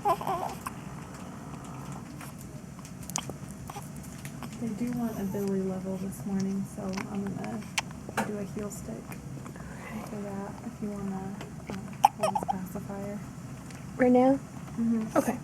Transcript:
They do want a Billy level this morning, so I'm gonna do a heel stick for that if you wanna hold this pacifier. Right now? Mm-hmm. Okay.